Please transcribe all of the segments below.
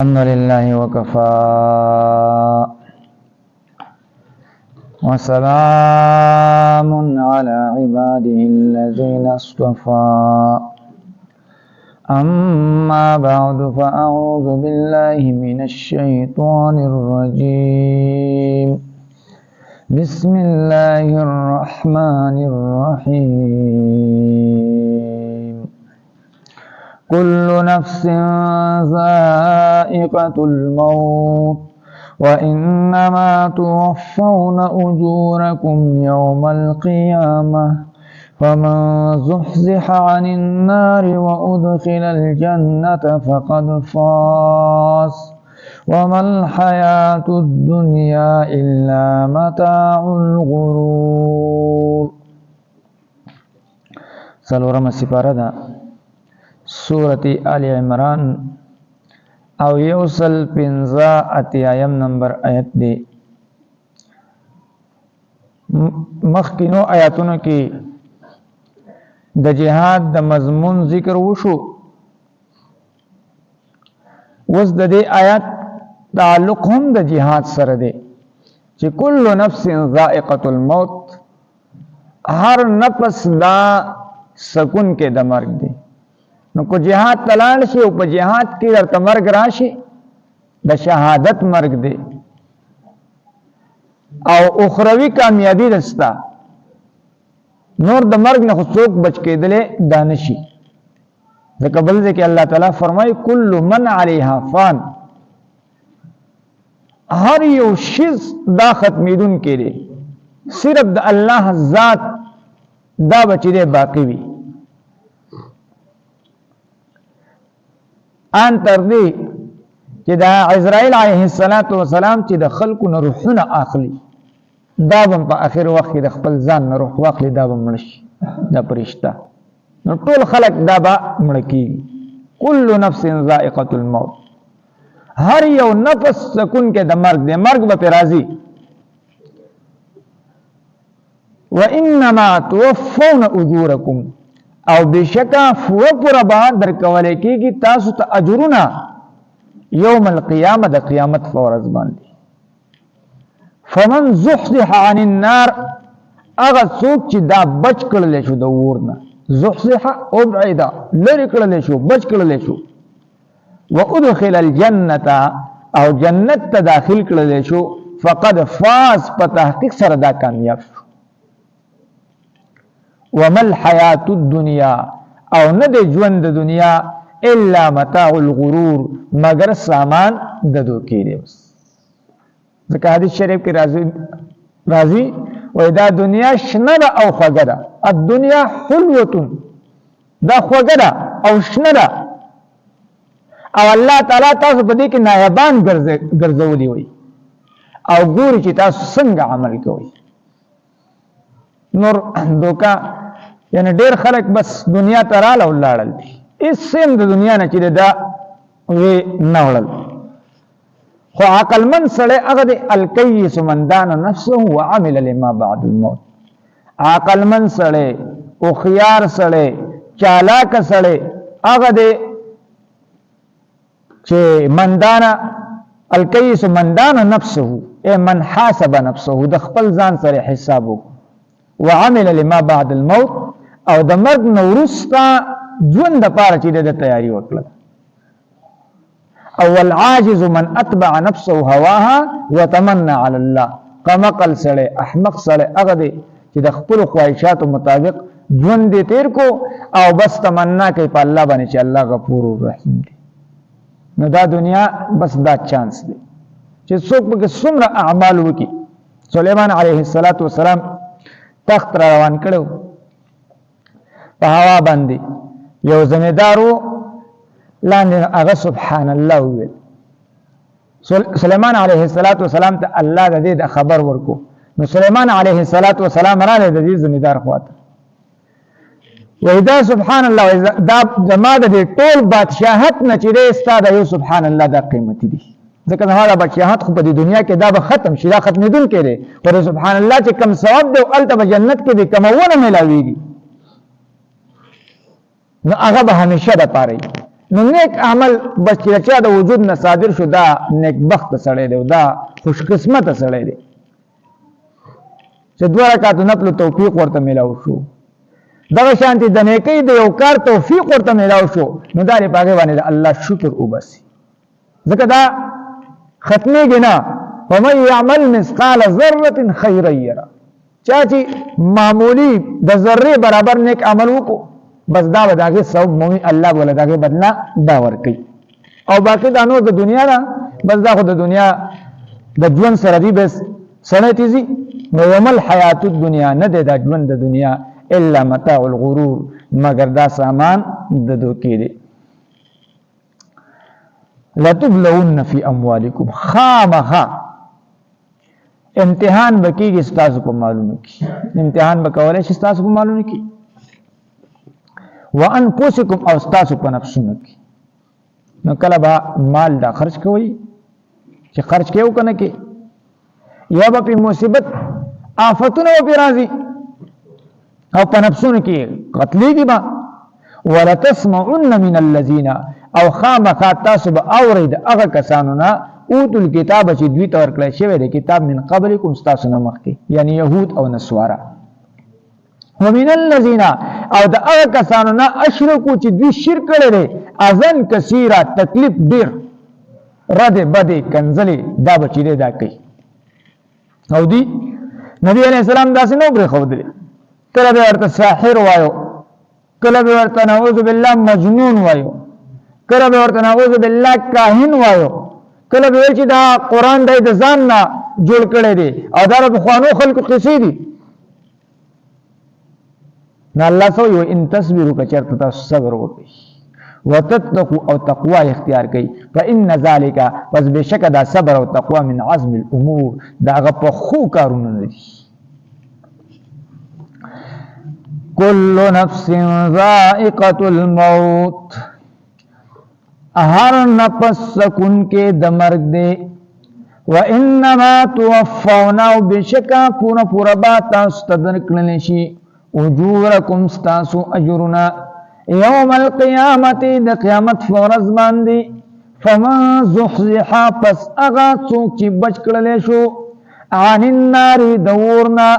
الحمد لله وكفى وسلام على عباده الذين اصطفى أما بعد فأعوذ بالله من الشيطان الرجيم بسم الله الرحمن الرحيم كل نفس ذائقة الموت وإنما توفون أجوركم يوم القيامة فمن زحزح عن النار وأدخل الجنة فقد فاز وما الحياة الدنيا إلا متاع الغرور. سلورم سپاره ده سورة آل عمران او یوصل پنځه اتیایم نمبر آیت دی. مخکینو آیاتونو کې د جهاد د مضمون ذکر وشو. اوس د دې آیات تعلق هم د جهاد سره دی چې کل نفس ذائقة الموت، هر نفس دا سکون کې د مرګ دی. نو کو جهاد تلاړ شي او په جهاد کې درته مرګ راشي د شهادت مرګ دی او اخروی کامیابی رستا، نور د مرګ نه څوک بچ کېدلې دانشي. ځکه بل ځکه الله تعالی فرمایي کل من علیها فان، هر یو شیز دا ختمیدون کې دی، صرف د الله ذات دا بچی دی باقی وي. ان تر دې چې دا عزرائیل علیه السلام چې د خلکو نه روحونه اخلي، دا به په اخر وخت کې د خپل ځان نه روح واخلي، دا به مړ شي، دا فرشته. نو ټول خلک دا به مړ کېږي. کل نفس ذائقة الموت، هر یو نفس سکون کې د مرګ دی، مرګ به پرې راځي. وانما توفون اجورکم، او بشکا فوپر با در کولے کی گی تاسو تا اجرنا یوم القیامة دا قیامت فورز باندی. فمن زحزح عن النار، اغا سوک چی دا بچ کرلے شو دا ورنا، زحزح ابعیدا لری کرلے شو، بچ کرلے شو. و ادخل الجنة، او جنت تا داخل کرلے شو، فقد فاز پا تحقیق سر دا کامیاب شو. وما الحیات الدنیا، او نه د ژوند د دنیا الا متاع الغرور، مگر سامان د دوکې دی. بس ځکه حدیث شریف کې راځي وای دا دنیا شنه ده او خوږه ده. الدنیا حلوة، دا خوږه ده او شنه ده، او الله تعالی تاسو په دې کې نایبان ګرځولي وي او ګوري چې تاسو څنګه عمل کوئ. نور دوکا یعنی ډیر خلک بس دنیا ته رااله ولاړل دي، هیڅ سیم د دنیا نه چې دا وی نه وړل. خو عقلمن سړی هغه دی الکیس من دان نفسه وعمل لما بعد الموت. عقلمن سړی، هوښیار سړی، چالاک سړی هغه دی چې من دان، الکیس من دان نفسه، ای من حاسب نفسه، د خپل ځان سره حساب وکړو. وعمل لما بعد الموت، او د مرګ نه وروسته ژوند دپاره چې د تیاری وکړه. او العاجز من اتبع نفسه هواها وتمنى على الله، قمقل سړی، احمق سړی هغه دی چې د خپلو خواهشاتو مطابق ژوند دې تیر کو او بس تمنا کوي په الله باندې چې الله غفور رحیم دی. نو دا دنیا بس دا چانس دی چې څوک پکې څومره اعمال وکړي. سلیمان علیه السلام تخت را روان کړو په هوا باندې، یو زمیدارو لاندې هغه سبحان الله وویل. سلیمان علیه السلام ته الله د دې خبر ورکو. نو سلیمان علیه السلام راغی د دې زمیدار خواته، وای دا سبحان الله، دا زما د ټول بادشاہت نه چې دی ستا د یو سبحان الله دا قیمتي دی. ځکه زما دا بادشاہت خو په دې دنیا کې دا به ختم شي، دا ختمېدونکی دی. خو سبحان الله چې کم ثواب دی هلته به جنت کې دی کمونه میلاویږي، نو هغه به همیشه دپاره وي. نو نیک عمل بس چې چا د وجود نه صادر شو دا نیک بخت سړی دی دا خوش قسمت سړی دی چې دوه رکعات نفل توفیق ورته ملاو شو دغه شانتي د نیکۍ د یو کار توفیق ورته ملاو شو نو دا لري پاګې باندې الله شکر وباسي ځکه دا ختمېږي نه ومن يعمل مثقال ذره خيرا يره چا چې معمولی د ذره برابر نیک عمل وکړو بس دا به داغه ثواب مومي الله ولا داغه بدلا دا ورکي او باقي دا نور د دنیا نه بس دا خو د دنیا د ژوند سره دی بس سنه تیزي نو یمل حیات الدنیا نه د ژوند د دنیا الا متاع الغرور مگر دا سامان د دوکې دی لتبلون فی اموالکم خامخا امتحان بکیږي ستاسو په مالونو کې امتحان بکولای شي ستاسو په مالونو کې وانفسکم او ستاسو په نفسونو کې نو کله به مال دا خرج کوي چې خرج کېو کنه کې یا به په مصیبت آفتونه به راځي او په نفسونو کې قتلېږي به ولتسمعن من الذين او خامخا تاسو به اورئ د هغه کسانو نه اوتل کتاب چې دوی ته ورکړل شوی دی کتاب من قبلکم ستاسو نه مخکې یعنی يهود او نصارا ومن الذين او د هغه کسانو نه اشرکو چې دوی شرک کړی دی اذن کثیره تکلیف ډیر رد بد کنزلی دا بچی دا کوي او دی نبی علیہ السلام داسې نو پرې ښودلی کله به ورته ساحر وایو کله به ورته نعوذ بالله مجنون وایو کله به ورته نعوذ بالله کاهن وایو کله به چې دا قران د ځان نه جوړ کړی دی او دا په خوانو خلکو قصې دي نه الله سو یو ان تصبروا کچرته تاسو صبر وکړئ وتتقوا او تقوا اختیار کړئ فان ذلك پس بشک دا صبر او تقوا من عزم الامور دا غو خو کارونه دي كل نفس ذائقة الموت هر نفس سکون کے دمرگ دے وانما توفون بشکا پورا پورا باتا استدرکلنشی اجورکم ستاسو اجرنا یوم القیامت دا قیامت فورز باندی فما زحزحا پس اغا سوک چی بچ کللیشو عن النار دورنا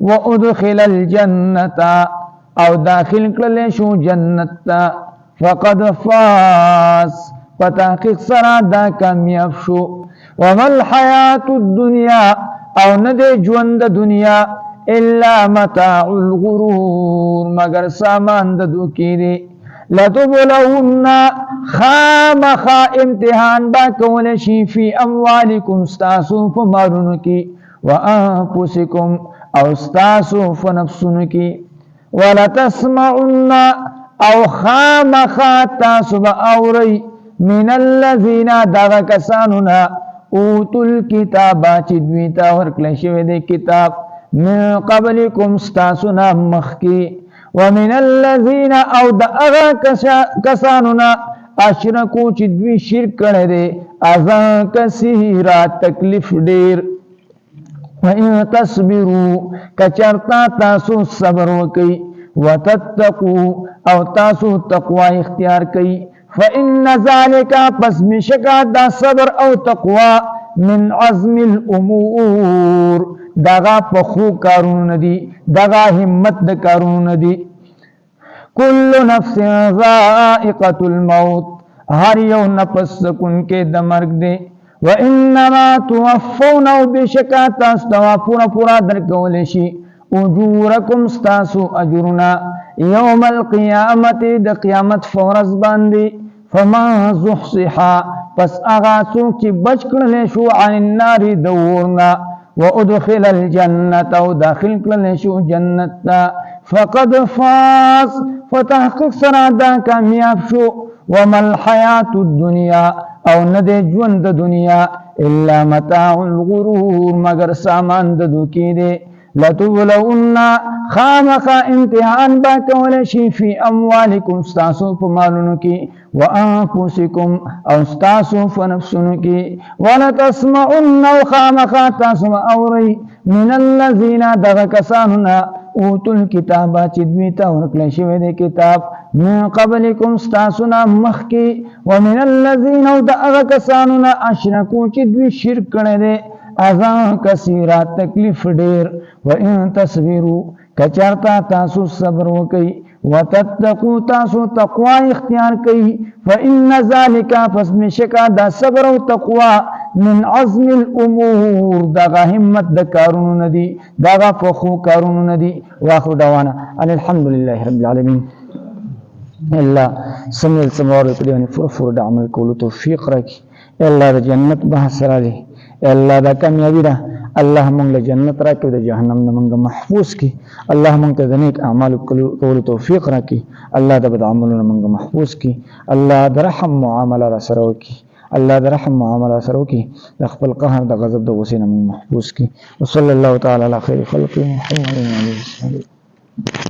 وادخل الجنتا او داخل کللیشو جنتا فقد فاز فتحقیق سرا دا کامیاب شو وما الحیات الدنیا او ندے جوند دنیا الا متاع الغرور مگر سامان دا دوکی دے لتبلون خامخا امتحان با کولشی فی اموالکم ستاسو فمارنو کی وانفسکم او ستاسو فنفسنو کی ولتسمعن او خامخا تاسو با اوری من الذین داغا کسانونا اوتو الكتابا چی دویتا ورکل شوی دے کتاب من قبلکم ستاسونا مخکی ومن الذین او داغا کسانونا اشرکو چی دوی شرک کرے دے ازا کسیرا تکلیف دیر وَإِن تَصْبِرُوا کچرتا تاسو صبر وکی وَتَتَّقُوا او تاسو تقوی اختیار کئی فَإِنَّ ذَلِكَ پس مشکا دا صبر او تقوی من عزم الامور داغا پخو کارون ندی داغا همت دا کارون ندی کل نفس ذائقة الموت ہر یو نفس سکن کے دمرگ دے وَإِنَّمَا تُوَفَّوْنَ بِشَكَا تَاسْتَوَا پورا پورا درکولشی اجورکم ستاسو اجرنا یوم القیامت دا قیامت فورز باندی فما زحصحا پس آغاسو کی بچ کرلشو عن النار دورنا وادخل الجنت و داخل کرلشو جنتا فقد فاز فتحقق سرادا کامیاب شو وما الحیات الدنیا او ندے جوند دنیا الا متاع الغرور مگر سامان ددوکی دے لتبلون خامخا امتحان با کولشی فی اموالکم ستاسو فمالنو کی وانفسکم او ستاسو فنفسنو کی ولتسمعن خامخا تاسو اوری من الذین دغ کساننا اوتل کتابا چې دوی ته ورکړل شوی دی کتاب من قبلکم ستاسو نه مخکې ومن الذین او د هغه کسانو نه اشرکو چې دوی شرک کړی دی اذى کثیره تکلیف ډیر وان تصبروا کچرتا تاسو صبر وکئ وتتقوا تاسو تقوا اختیار کئ فإن ذلك فسمشکا دا صبر او تقوا من عزم الامور دغه همت د کارونو ندي دغه فخو کارونو ندي واخر دعوانا ان الحمد لله رب العالمين الله سمع السماوات والارض فرفر د عمل کولو توفیق راکړي الله د جنت بحث راځي الله دا کامیابی ده الله مونږ له جنت راکړي د جهنم نه مونږ محفوظ کړي الله مونږ ته د نیک اعمال کولو توفیق راکړي الله د بد عملونو مونږ محفوظ کړي الله د رحم معامله را سره وکړي الله د رحم معامله سره وکړي د خپل قهر د غضب د غصې نه مونږ محفوظ کړي وصلی الله تعالی علی خیر خلق محمد علیه وسلم